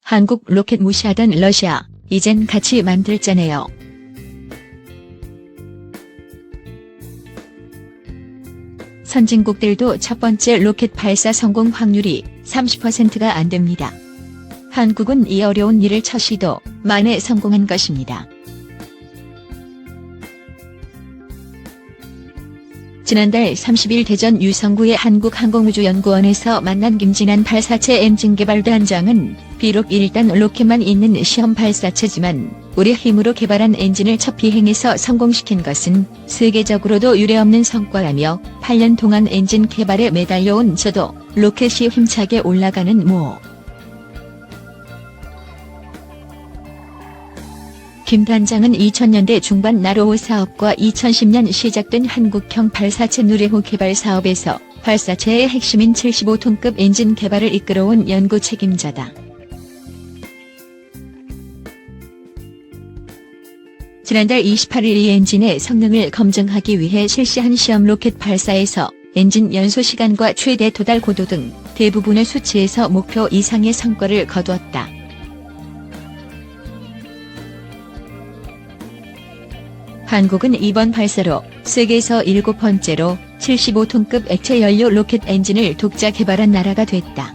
한국 로켓 무시하던 러시아, 이젠 같이 만들자네요. 선진국들도 첫 번째 로켓 발사 성공 확률이 30%가 안 됩니다. 한국은 이 어려운 일을 첫 시도 만에 성공한 것입니다. 지난달 30일 대전 유성구의 한국항공우주연구원에서 만난 김진한 발사체 엔진 개발단장은 비록 일단 로켓만 있는 시험 발사체지만 우리 힘으로 개발한 엔진을 첫 비행에서 성공시킨 것은 세계적으로도 유례없는 성과라며 8년 동안 엔진 개발에 매달려온 저도 로켓이 힘차게 올라가는 김 단장은 2000년대 중반 나로 5 사업과 2010년 시작된 한국형 발사체 누리호 개발 사업에서 발사체의 핵심인 75톤급 엔진 개발을 이끌어온 연구 책임자다. 지난달 28일 이 엔진의 성능을 검증하기 위해 실시한 시험 로켓 발사에서 엔진 연소 시간과 최대 도달 고도 등 대부분의 수치에서 목표 이상의 성과를 거두었다. 한국은 이번 발사로 세계에서 7번째로 75톤급 액체 연료 로켓 엔진을 독자 개발한 나라가 됐다.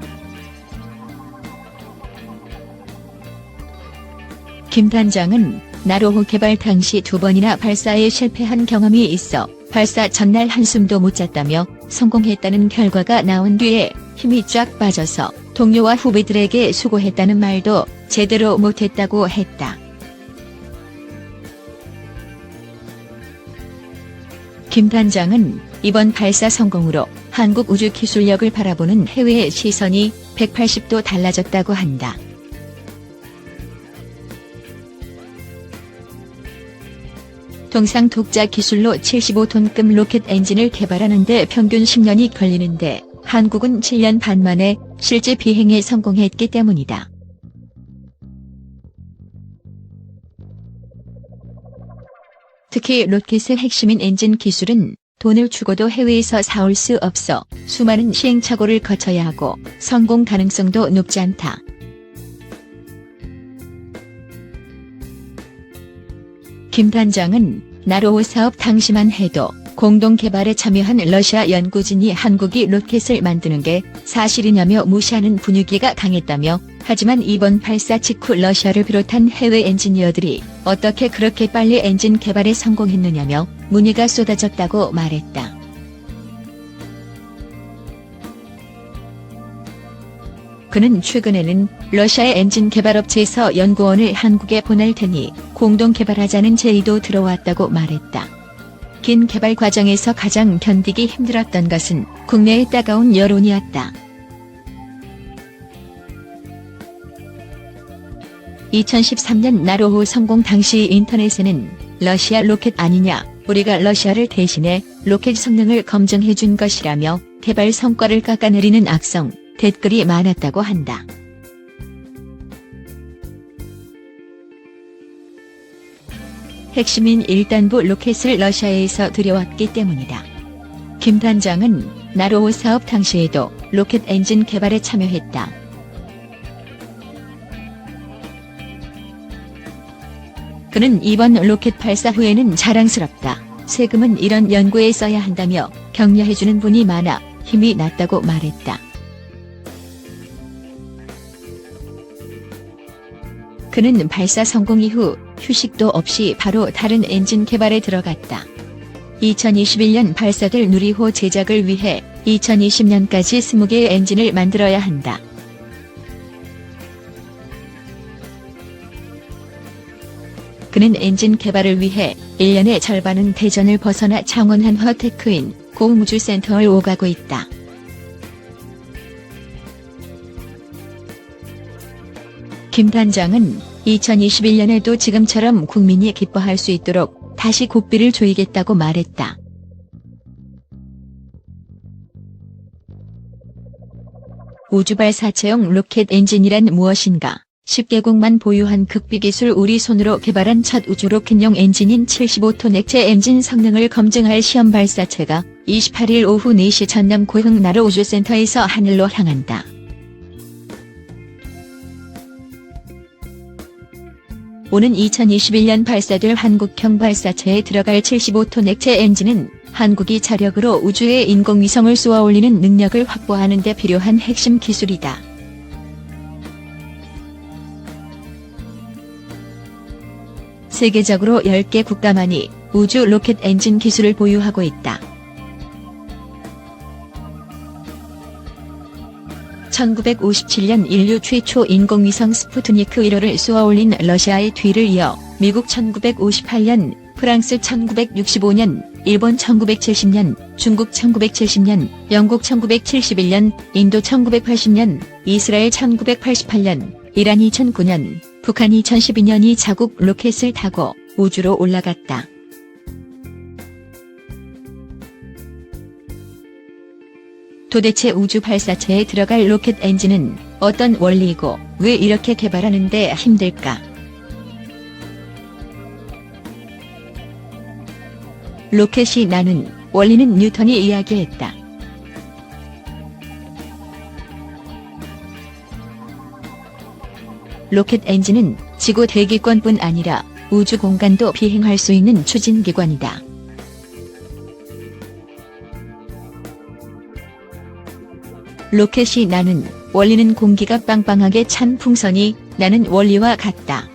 김 단장은 나로호 개발 당시 2번이나 발사에 실패한 경험이 있어 발사 전날 한숨도 못 잤다며 성공했다는 결과가 나온 뒤에 힘이 쫙 빠져서 동료와 후배들에게 수고했다는 말도 제대로 못했다고 했다. 김 단장은 이번 발사 성공으로 한국 우주 기술력을 바라보는 해외의 시선이 180도 달라졌다고 한다. 통상 독자 기술로 75톤급 로켓 엔진을 개발하는 데 평균 10년이 걸리는데 한국은 7년 반 만에 실제 비행에 성공했기 때문이다. 특히 로켓의 핵심인 엔진 기술은 돈을 주고도 해외에서 사올 수 없어 수많은 시행착오를 거쳐야 하고 성공 가능성도 높지 않다. 김 단장은 나로5 사업 당시만 해도 공동 개발에 참여한 러시아 연구진이 한국이 로켓을 만드는 게 사실이냐며 무시하는 분위기가 강했다며 하지만 이번 발사 직후 러시아를 비롯한 해외 엔지니어들이 어떻게 그렇게 빨리 엔진 개발에 성공했느냐며 문의가 쏟아졌다고 말했다. 그는 최근에는 러시아의 엔진 개발업체에서 연구원을 한국에 보낼 테니 공동 개발하자는 제의도 들어왔다고 말했다. 긴 개발 과정에서 가장 견디기 힘들었던 것은 국내의 따가운 여론이었다. 2013년 나로5 성공 당시 인터넷에는 러시아 로켓 아니냐, 우리가 러시아를 대신해 로켓 성능을 검증해준 것이라며 개발 성과를 깎아내리는 악성 댓글이 많았다고 한다. 핵심인 1단부 로켓을 러시아에서 들여왔기 때문이다. 김 단장은 나로5 사업 당시에도 로켓 엔진 개발에 참여했다. 그는 이번 로켓 발사 후에는 자랑스럽다. 세금은 이런 연구에 써야 한다며 격려해주는 분이 많아 힘이 났다고 말했다. 그는 발사 성공 이후 휴식도 없이 바로 다른 엔진 개발에 들어갔다. 2021년 발사될 누리호 제작을 위해 2020년까지 20개의 엔진을 만들어야 한다. 그는 엔진 개발을 위해 1년의 절반은 대전을 벗어나 창원 한화테크인 고우무주센터를 오가고 있다. 김 단장은 2021년에도 지금처럼 국민이 기뻐할 수 있도록 다시 고삐를 조이겠다고 말했다. 우주발사체용 로켓 엔진이란 무엇인가? 10개국만 보유한 극비기술 우리 손으로 개발한 첫 우주로켓용 엔진인 75톤 액체 엔진 성능을 검증할 시험 발사체가 28일 오후 4시 전남 고흥 나로 우주센터에서 하늘로 향한다. 오는 2021년 발사될 한국형 발사체에 들어갈 75톤 액체 엔진은 한국이 자력으로 우주에 인공위성을 쏘아 올리는 능력을 확보하는 데 필요한 핵심 기술이다. 세계적으로 10개 국가만이 우주 로켓 엔진 기술을 보유하고 있다. 1957년 인류 최초 인공위성 스푸트니크 1호를 쏘아올린 러시아의 뒤를 이어 미국 1958년, 프랑스 1965년, 일본 1970년, 중국 1970년, 영국 1971년, 인도 1980년, 이스라엘 1988년, 이란 2009년, 북한 2012년이 자국 로켓을 타고 우주로 올라갔다. 도대체 우주 발사체에 들어갈 로켓 엔진은 어떤 원리이고 왜 이렇게 개발하는 데 힘들까? 로켓이 나는 원리는 뉴턴이 이야기했다. 로켓 엔진은 지구 대기권뿐 아니라 우주 공간도 비행할 수 있는 추진기관이다. 로켓이 나는 원리는 공기가 빵빵하게 찬 풍선이 나는 원리와 같다.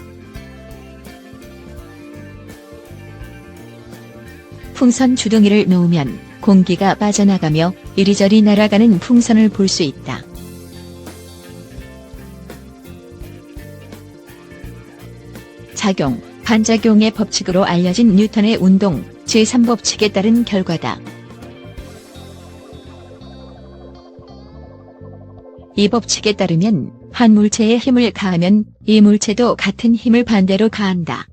풍선 주둥이를 놓으면 공기가 빠져나가며 이리저리 날아가는 풍선을 볼 수 있다. 작용, 반작용의 법칙으로 알려진 뉴턴의 운동 제3법칙에 따른 결과다. 이 법칙에 따르면 한 물체에 힘을 가하면 이 물체도 같은 힘을 반대로 가한다.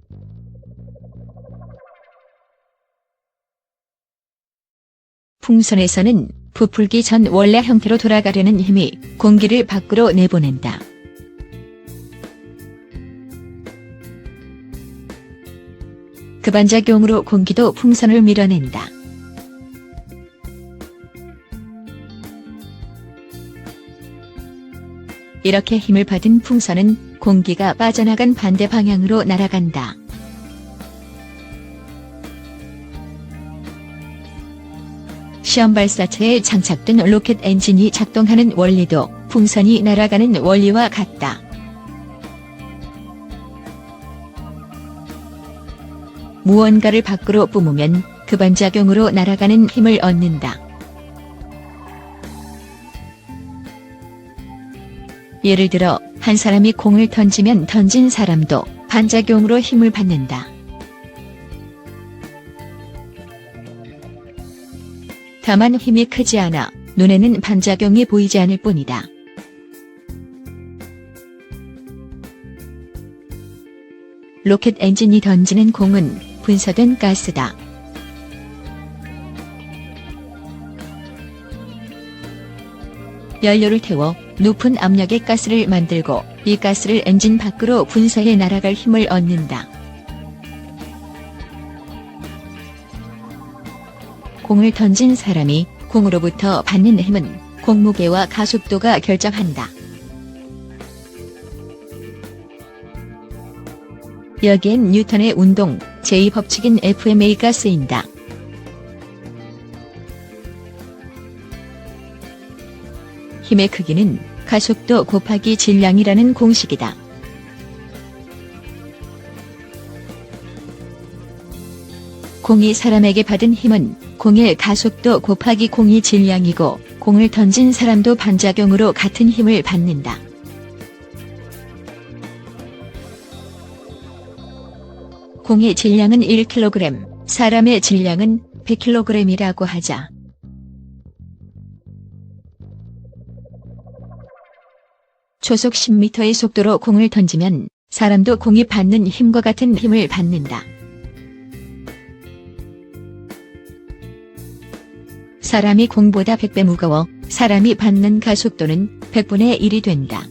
풍선에서는 부풀기 전 원래 형태로 돌아가려는 힘이 공기를 밖으로 내보낸다. 그 반작용으로 공기도 풍선을 밀어낸다. 이렇게 힘을 받은 풍선은 공기가 빠져나간 반대 방향으로 날아간다. 시험 발사체에 장착된 로켓 엔진이 작동하는 원리도 풍선이 날아가는 원리와 같다. 무언가를 밖으로 뿜으면 그 반작용으로 날아가는 힘을 얻는다. 예를 들어 한 사람이 공을 던지면 던진 사람도 반작용으로 힘을 받는다. 다만 힘이 크지 않아 눈에는 반작용이 보이지 않을 뿐이다. 로켓 엔진이 던지는 공은 분사된 가스다. 연료를 태워 높은 압력의 가스를 만들고 이 가스를 엔진 밖으로 분사해 날아갈 힘을 얻는다. 공을 던진 사람이 공으로부터 받는 힘은 공무게와 가속도가 결정한다. 여기엔 뉴턴의 운동 제2법칙인 FMA가 쓰인다. 힘의 크기는 가속도 곱하기 질량이라는 공식이다. 공이 사람에게 받은 힘은 공의 가속도 곱하기 공의 질량이고 공을 던진 사람도 반작용으로 같은 힘을 받는다. 공의 질량은 1kg, 사람의 질량은 100kg이라고 하자. 초속 10m의 속도로 공을 던지면 사람도 공이 받는 힘과 같은 힘을 받는다. 사람이 공보다 100배 무거워 사람이 받는 가속도는 100분의 1이 된다.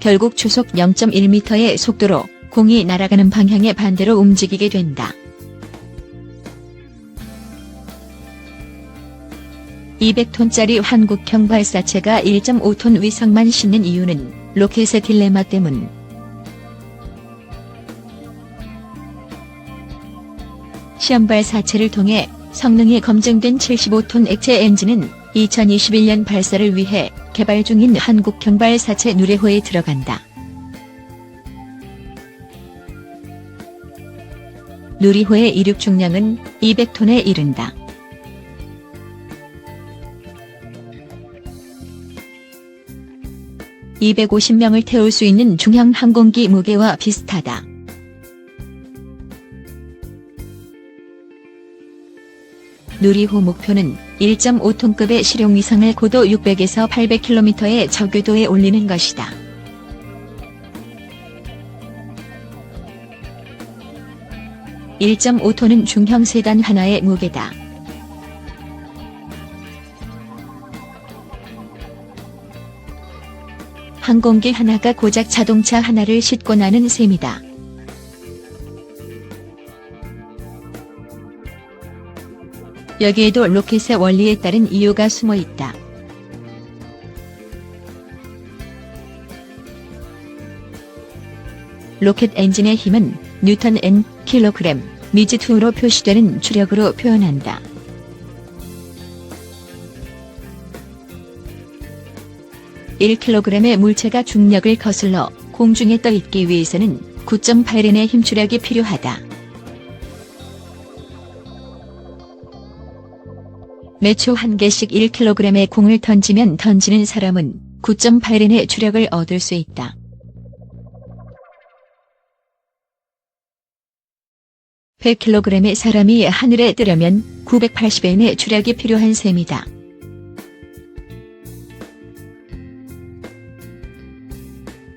결국 초속 0.1m의 속도로 공이 날아가는 방향의 반대로 움직이게 된다. 200톤짜리 한국형 발사체가 1.5톤 위성만 싣는 이유는 로켓의 딜레마 때문. 시험 발사체를 통해 성능이 검증된 75톤 액체 엔진은 2021년 발사를 위해 개발 중인 한국형 발사체 누리호에 들어간다. 누리호의 이륙 중량은 200톤에 이른다. (250명을) 태울 수 있는 중형 항공기 무게와 비슷하다. 누리호 목표는 1.5톤급의 실용위성을 고도 600에서 800km의 저궤도에 올리는 것이다. (1.5톤은) 중형 세단 하나의 무게다. 항공기 하나가 고작 자동차 하나를 싣고 나는 셈이다. 여기에도 로켓의 원리에 따른 이유가 숨어 있다. 로켓 엔진의 힘은 뉴턴 N 킬로그램 미즈2로 표시되는 추력으로 표현한다. (1kg의) 물체가 중력을 거슬러 공중에 떠 있기 위해서는 9.8N의 힘추력이 필요하다. 매초 1개씩 1kg의 공을 던지면 던지는 사람은 9.8N의 추력을 얻을 수 있다. (100kg의) 사람이 하늘에 뜨려면 980N의 추력이 필요한 셈이다.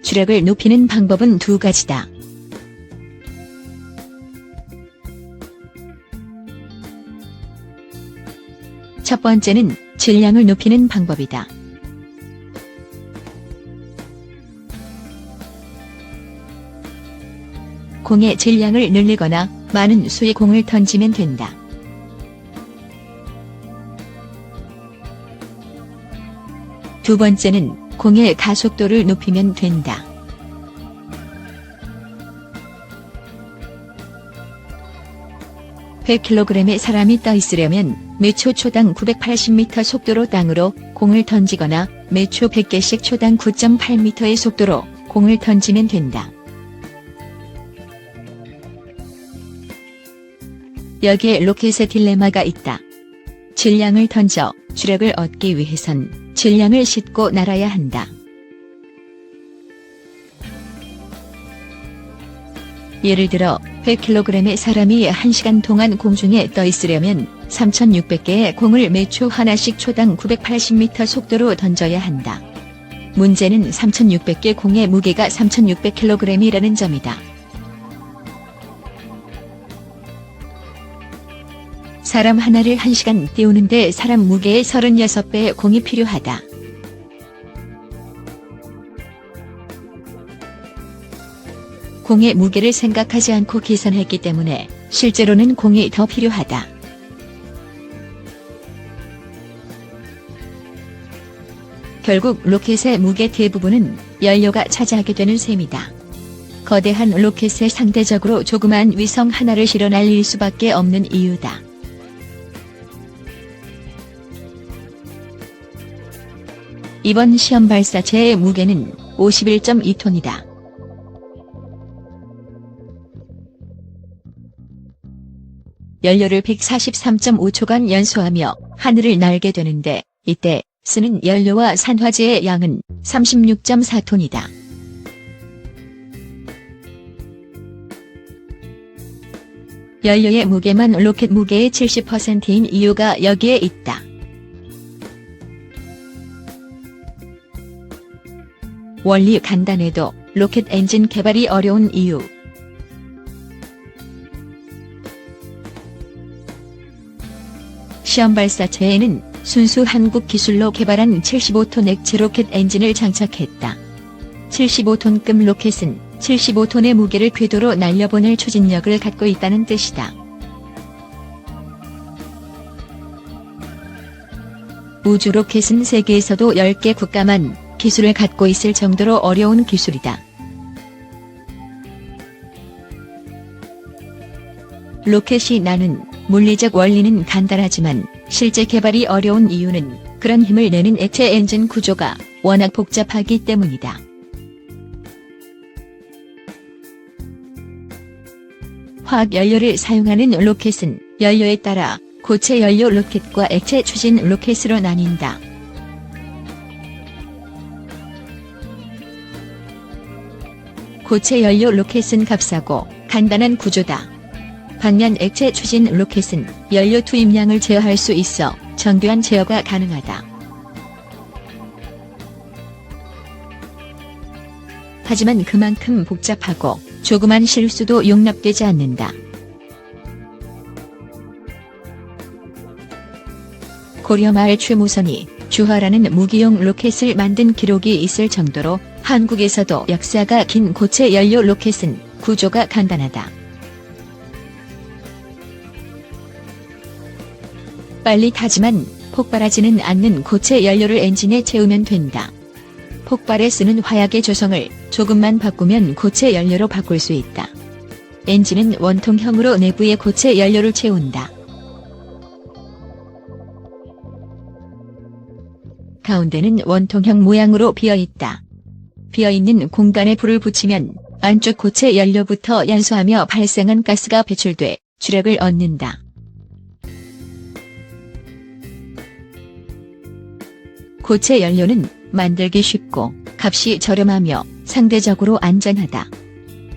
추력을 높이는 방법은 두 가지다. 첫 번째는 질량을 높이는 방법이다. 공의 질량을 늘리거나 많은 수의 공을 던지면 된다. 두 번째는 공의 가속도를 높이면 된다. (100kg의) 사람이 떠 있으려면 매초 초당 980m 속도로 땅으로 공을 던지거나 매초 100개씩 초당 9.8m의 속도로 공을 던지면 된다. 여기에 로켓의 딜레마가 있다. 질량을 던져 추력을 얻기 위해선 질량을 싣고 날아야 한다. 예를 들어 100kg의 사람이 1시간 동안 공중에 떠 있으려면 3600개의 공을 매초 하나씩 초당 980m 속도로 던져야 한다. 문제는 3600개 공의 무게가 3600kg이라는 점이다. 사람 하나를 1시간 띄우는데 사람 무게의 36배의 공이 필요하다. 공의 무게를 생각하지 않고 계산했기 때문에 실제로는 공이 더 필요하다. 결국 로켓의 무게 대부분은 연료가 차지하게 되는 셈이다. 거대한 로켓에 상대적으로 조그만 위성 하나를 실어 날릴 수밖에 없는 이유다. 이번 시험 발사체의 무게는 51.2톤이다. 연료를 143.5초간 연소하며 하늘을 날게 되는데 이때 쓰는 연료와 산화제의 양은 36.4톤이다. 연료의 무게만 로켓 무게의 70%인 이유가 여기에 있다. 원리 간단해도 로켓 엔진 개발이 어려운 이유. 시험 발사체에는 순수 한국 기술로 개발한 75톤 액체 로켓 엔진을 장착했다. 75톤급 로켓은 75톤의 무게를 궤도로 날려보낼 추진력을 갖고 있다는 뜻이다. 우주 로켓은 세계에서도 10개 국가만 기술을 갖고 있을 정도로 어려운 기술이다. 로켓이 나는 물리적 원리는 간단하지만 실제 개발이 어려운 이유는 그런 힘을 내는 액체 엔진 구조가 워낙 복잡하기 때문이다. 화학 연료를 사용하는 로켓은 연료에 따라 고체 연료 로켓과 액체 추진 로켓으로 나뉜다. 고체 연료 로켓은 값싸고 간단한 구조다. 반면 액체 추진 로켓은 연료 투입량을 제어할 수 있어 정교한 제어가 가능하다. 하지만 그만큼 복잡하고 조그만 실수도 용납되지 않는다. 고려 말 최무선이 주화라는 무기용 로켓을 만든 기록이 있을 정도로 한국에서도 역사가 긴 고체 연료 로켓은 구조가 간단하다. 빨리 타지만 폭발하지는 않는 고체 연료를 엔진에 채우면 된다. 폭발에 쓰는 화약의 조성을 조금만 바꾸면 고체 연료로 바꿀 수 있다. 엔진은 원통형으로 내부에 고체 연료를 채운다. 가운데는 원통형 모양으로 비어있다. 비어있는 공간에 불을 붙이면 안쪽 고체 연료부터 연소하며 발생한 가스가 배출돼 주력을 얻는다. 고체 연료는 만들기 쉽고 값이 저렴하며 상대적으로 안전하다.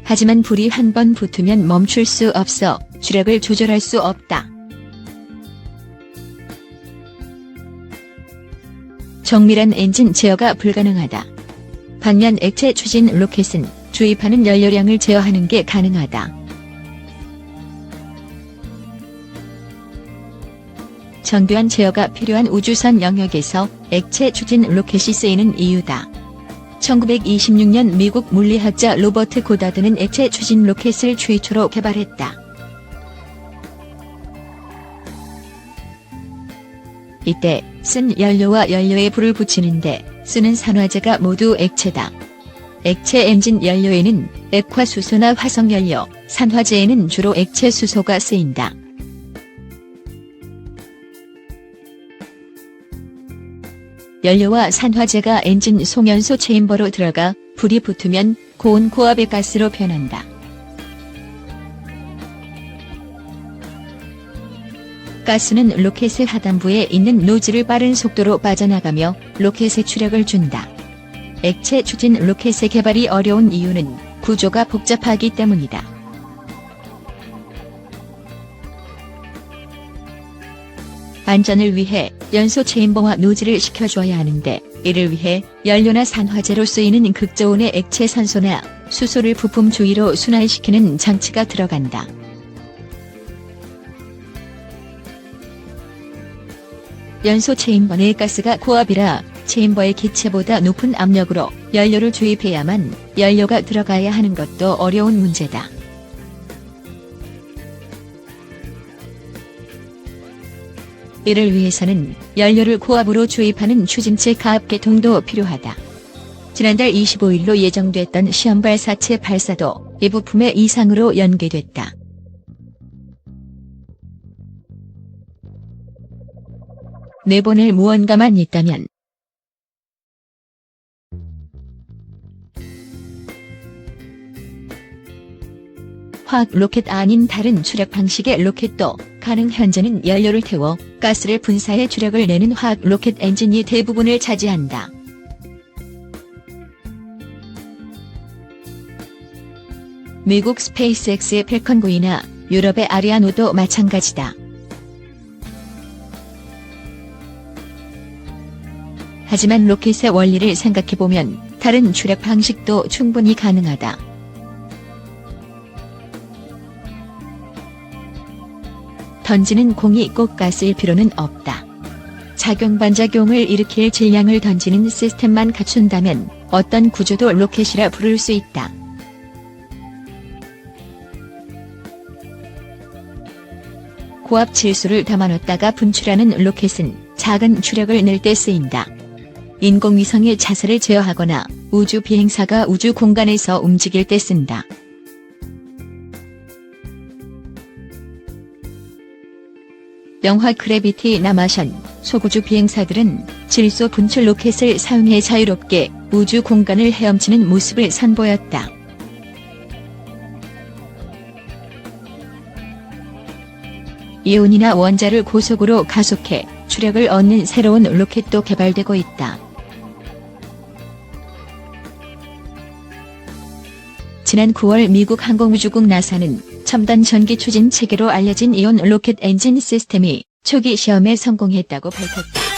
하지만 불이 한 번 붙으면 멈출 수 없어 주력을 조절할 수 없다. 정밀한 엔진 제어가 불가능하다. 반면 액체 추진 로켓은 주입하는 연료량을 제어하는 게 가능하다. 정교한 제어가 필요한 우주선 영역에서 액체 추진 로켓이 쓰이는 이유다. 1926년 미국 물리학자 로버트 고다드는 액체 추진 로켓을 최초로 개발했다. 이때 쓴 연료와 연료에 불을 붙이는데 쓰는 산화제가 모두 액체다. 액체 엔진 연료에는 액화수소나 화석연료, 산화제에는 주로 액체 수소가 쓰인다. 연료와 산화제가 엔진 송연소 체인버로 들어가 불이 붙으면 고온 고압의 가스로 변한다. 가스는 로켓의 하단부에 있는 노즐을 빠른 속도로 빠져나가며 로켓에 추력을 준다. 액체 추진 로켓의 개발이 어려운 이유는 구조가 복잡하기 때문이다. 안전을 위해 연소 체인버와 노즐을 식혀줘야 하는데 이를 위해 연료나 산화제로 쓰이는 극저온의 액체 산소나 수소를 부품 주위로 순환시키는 장치가 들어간다. 연소 체인버 내 가스가 고압이라 체인버의 기체보다 높은 압력으로 연료를 주입해야만 연료가 들어가야 하는 것도 어려운 문제다. 이를 위해서는 연료를 고압으로 주입하는 추진체 가압 계통도 필요하다. 지난달 25일로 예정됐던 시험 발사체 발사도 이 부품의 이상으로 연기됐다. 내보낼 무언가만 있다면 화학 로켓 아닌 다른 추력 방식의 로켓도 가능. 현재는 연료를 태워 가스를 분사해 주력을 내는 화학 로켓 엔진이 대부분을 차지한다. 미국 스페이스X의 펠컨 9이나 유럽의 아리아노도 마찬가지다. 하지만 로켓의 원리를 생각해보면 다른 추력 방식도 충분히 가능하다. 던지는 공이 꼭 가스일 필요는 없다. 작용반작용을 일으킬 질량을 던지는 시스템만 갖춘다면 어떤 구조도 로켓이라 부를 수 있다. 고압 질소를 담아놓다가 분출하는 로켓은 작은 추력을 낼 때 쓰인다. 인공위성의 자세를 제어하거나 우주 비행사가 우주 공간에서 움직일 때 쓴다. 영화 그래비티 남아션, 소구주 비행사들은 질소 분출 로켓을 사용해 자유롭게 우주 공간을 헤엄치는 모습을 선보였다. 이온이나 원자를 고속으로 가속해 추력을 얻는 새로운 로켓도 개발되고 있다. 지난 9월 미국 항공우주국 나사는 첨단 전기 추진 체계로 알려진 이온 로켓 엔진 시스템이 초기 시험에 성공했다고 밝혔다.